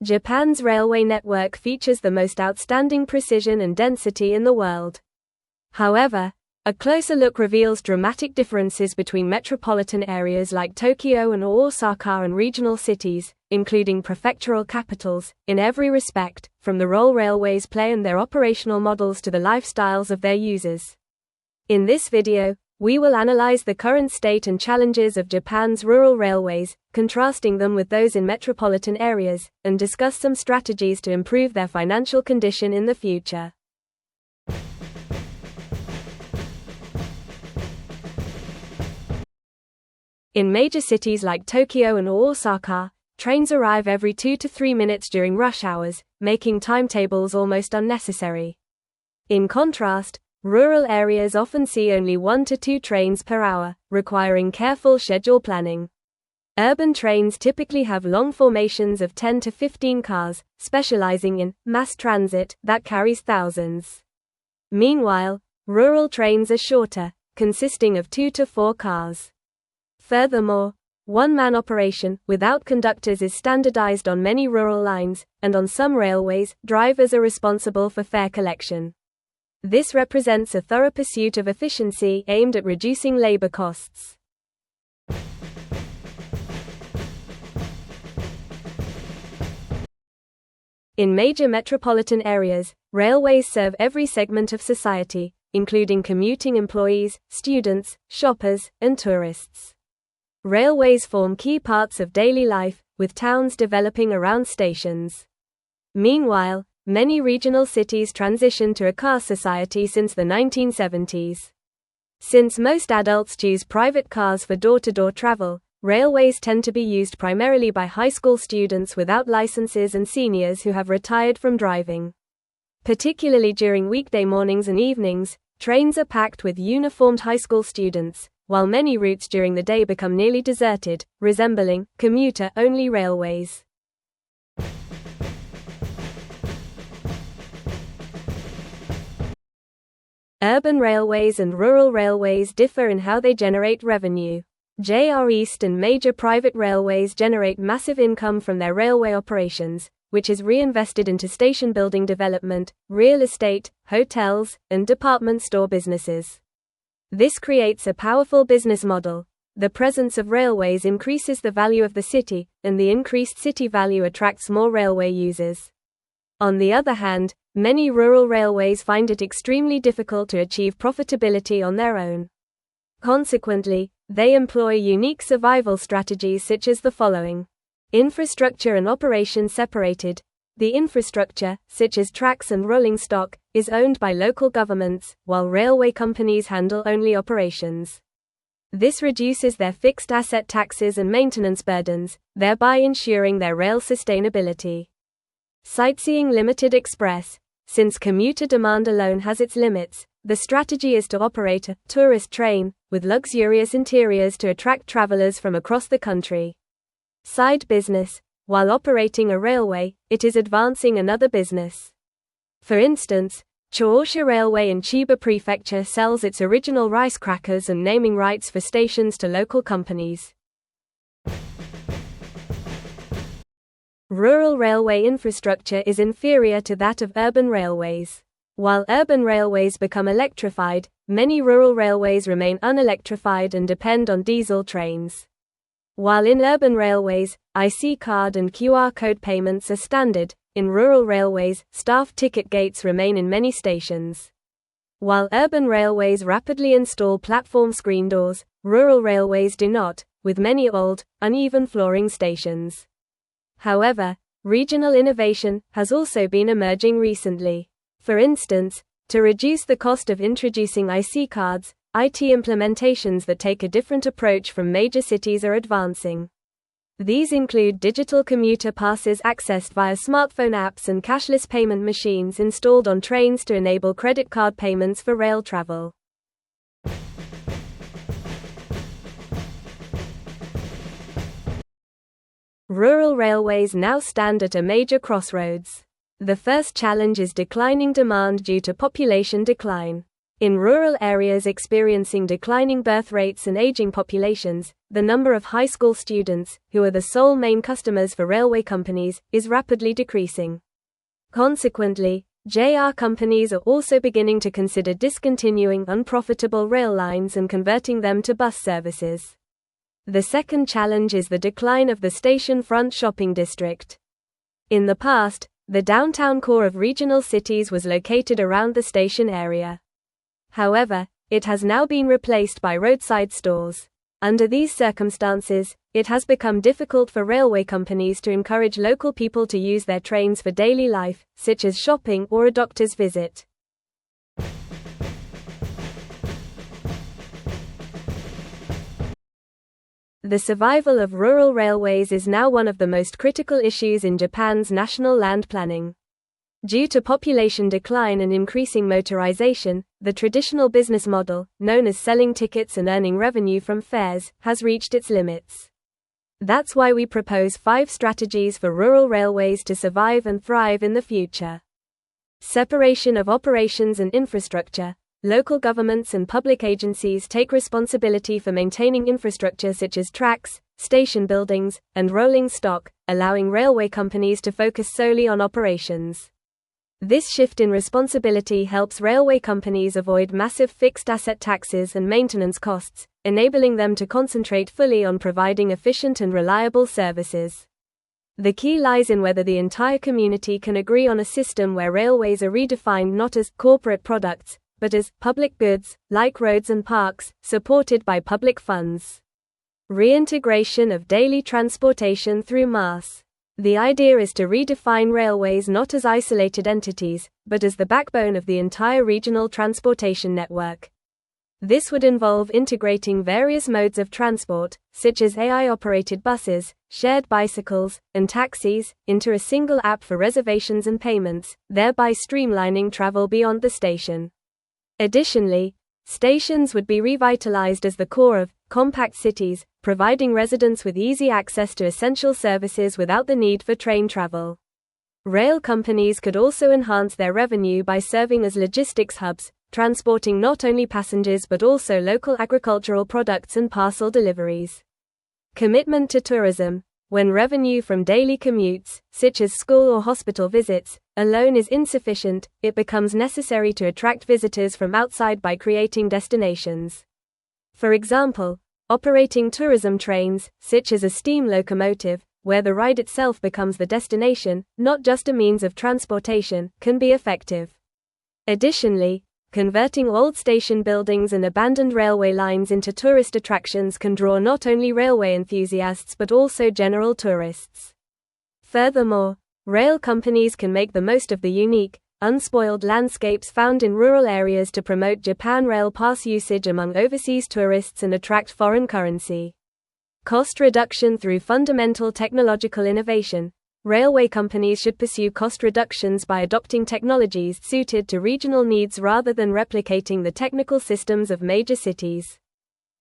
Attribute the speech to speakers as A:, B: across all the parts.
A: Japan's railway network features the most outstanding precision and density in the world. However, a closer look reveals dramatic differences between metropolitan areas like Tokyo and Osaka and regional cities, including prefectural capitals, in every respect, from the role railways play and their operational models to the lifestyles of their users. In this video, we will analyze the current state and challenges of Japan's rural railways, contrasting them with those in metropolitan areas, and discuss some strategies to improve their financial condition in the future. In major cities like Tokyo and Osaka, trains arrive every 2 to 3 minutes during rush hours, making timetables almost unnecessary. In contrast, rural areas often see only 1 to 2 trains per hour, requiring careful schedule planning. Urban trains typically have long formations of 10 to 15 cars, specializing in mass transit that carries thousands. Meanwhile, rural trains are shorter, consisting of 2 to 4 cars. Furthermore, one-man operation, without conductors, is standardized on many rural lines, and on some railways, drivers are responsible for fare collection. This represents a thorough pursuit of efficiency aimed at reducing labor costs. In major metropolitan areas, railways serve every segment of society, including commuting employees, students, shoppers, and tourists. Railways form key parts of daily life, with towns developing around stations. Meanwhile, many regional cities transitioned to a car society since the 1970s. Since most adults choose private cars for door-to-door travel, railways tend to be used primarily by high school students without licenses and seniors who have retired from driving. Particularly during weekday mornings and evenings, trains are packed with uniformed high school students, while many routes during the day become nearly deserted, resembling commuter-only railways. Urban railways and rural railways differ in how they generate revenue. JR East and major private railways generate massive income from their railway operations, which is reinvested into station building development, real estate, hotels, and department store businesses. This creates a powerful business model. The presence of railways increases the value of the city, and the increased city value attracts more railway users. On the other hand, many rural railways find it extremely difficult to achieve profitability on their own. Consequently, they employ unique survival strategies such as the following. Infrastructure and operation separated. The infrastructure, such as tracks and rolling stock, is owned by local governments, while railway companies handle only operations. This reduces their fixed asset taxes and maintenance burdens, thereby ensuring their rail sustainability. Sightseeing limited express. Since commuter demand alone has its limits, the strategy is to operate a tourist train with luxurious interiors to attract travelers from across the country. Side business. While operating a railway, it is advancing another business. For instance, Chaosha Railway in Chiba Prefecture sells its original rice crackers and naming rights for stations to local companies. Rural railway infrastructure is inferior to that of urban railways. While urban railways become electrified, many rural railways remain unelectrified and depend on diesel trains. While in urban railways, IC card and QR code payments are standard, in rural railways, staff ticket gates remain in many stations. While urban railways rapidly install platform screen doors, rural railways do not, with many old, uneven flooring stations. However, regional innovation has also been emerging recently. For instance, to reduce the cost of introducing IC cards, IT implementations that take a different approach from major cities are advancing. These include digital commuter passes accessed via smartphone apps and cashless payment machines installed on trains to enable credit card payments for rail travel. Rural railways now stand at a major crossroads. The first challenge is declining demand due to population decline. In rural areas experiencing declining birth rates and aging populations, the number of high school students, who are the sole main customers for railway companies, is rapidly decreasing. Consequently, JR companies are also beginning to consider discontinuing unprofitable rail lines and converting them to bus services. The second challenge is the decline of the station front shopping district. In the past, the downtown core of regional cities was located around the station area. However, it has now been replaced by roadside stores. Under these circumstances, it has become difficult for railway companies to encourage local people to use their trains for daily life, such as shopping or a doctor's visit. The survival of rural railways is now one of the most critical issues in Japan's national land planning. Due to population decline and increasing motorization, the traditional business model, known as selling tickets and earning revenue from fares, has reached its limits. That's why we propose 5 strategies for rural railways to survive and thrive in the future. Separation of operations and infrastructure. Local governments and public agencies take responsibility for maintaining infrastructure such as tracks, station buildings, and rolling stock, allowing railway companies to focus solely on operations. This shift in responsibility helps railway companies avoid massive fixed asset taxes and maintenance costs, enabling them to concentrate fully on providing efficient and reliable services. The key lies in whether the entire community can agree on a system where railways are redefined not as corporate products, but as public goods, like roads and parks, supported by public funds. Reintegration of daily transportation through mass. The idea is to redefine railways not as isolated entities, but as the backbone of the entire regional transportation network. This would involve integrating various modes of transport, such as AI-operated buses, shared bicycles, and taxis, into a single app for reservations and payments, thereby streamlining travel beyond the station. Additionally, stations would be revitalized as the core of compact cities, providing residents with easy access to essential services without the need for train travel. Rail companies could also enhance their revenue by serving as logistics hubs, transporting not only passengers but also local agricultural products and parcel deliveries. Commitment to tourism. When revenue from daily commutes, such as school or hospital visits, alone is insufficient, it becomes necessary to attract visitors from outside by creating destinations. For example, operating tourism trains, such as a steam locomotive, where the ride itself becomes the destination, not just a means of transportation, can be effective. Additionally, converting old station buildings and abandoned railway lines into tourist attractions can draw not only railway enthusiasts but also general tourists. Furthermore, rail companies can make the most of the unique, unspoiled landscapes found in rural areas to promote Japan Rail Pass usage among overseas tourists and attract foreign currency. Cost reduction through fundamental technological innovation. Railway companies should pursue cost reductions by adopting technologies suited to regional needs rather than replicating the technical systems of major cities.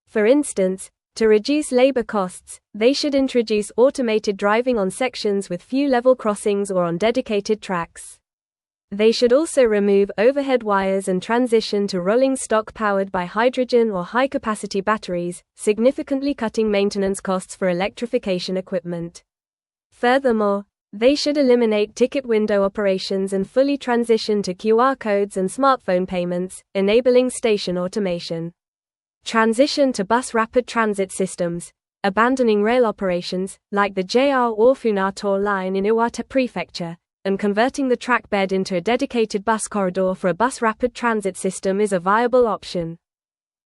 A: For instance, to reduce labor costs, they should introduce automated driving on sections with few level crossings or on dedicated tracks. They should also remove overhead wires and transition to rolling stock powered by hydrogen or high-capacity batteries, significantly cutting maintenance costs for electrification equipment. Furthermore, they should eliminate ticket window operations and fully transition to QR codes and smartphone payments, enabling station automation. Transition to bus rapid transit systems, abandoning rail operations, like the JR Ofunato line in Iwate Prefecture, and converting the track bed into a dedicated bus corridor for a bus rapid transit system is a viable option.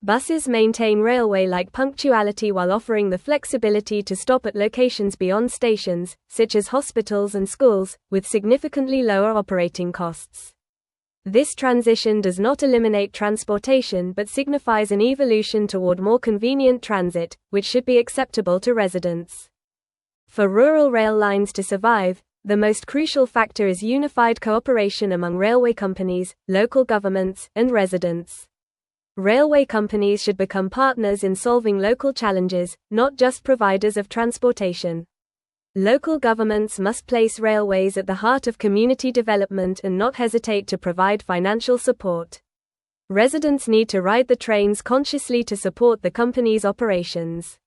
A: Buses maintain railway-like punctuality while offering the flexibility to stop at locations beyond stations, such as hospitals and schools, with significantly lower operating costs. This transition does not eliminate transportation but signifies an evolution toward more convenient transit, which should be acceptable to residents. For rural rail lines to survive, the most crucial factor is unified cooperation among railway companies, local governments, and residents. Railway companies should become partners in solving local challenges, not just providers of transportation. Local governments must place railways at the heart of community development and not hesitate to provide financial support. Residents need to ride the trains consciously to support the company's operations.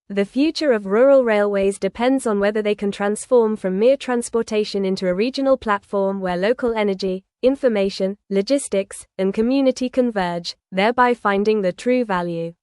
A: The future of rural railways depends on whether they can transform from mere transportation into a regional platform where local energy, information, logistics, and community converge, thereby finding the true value.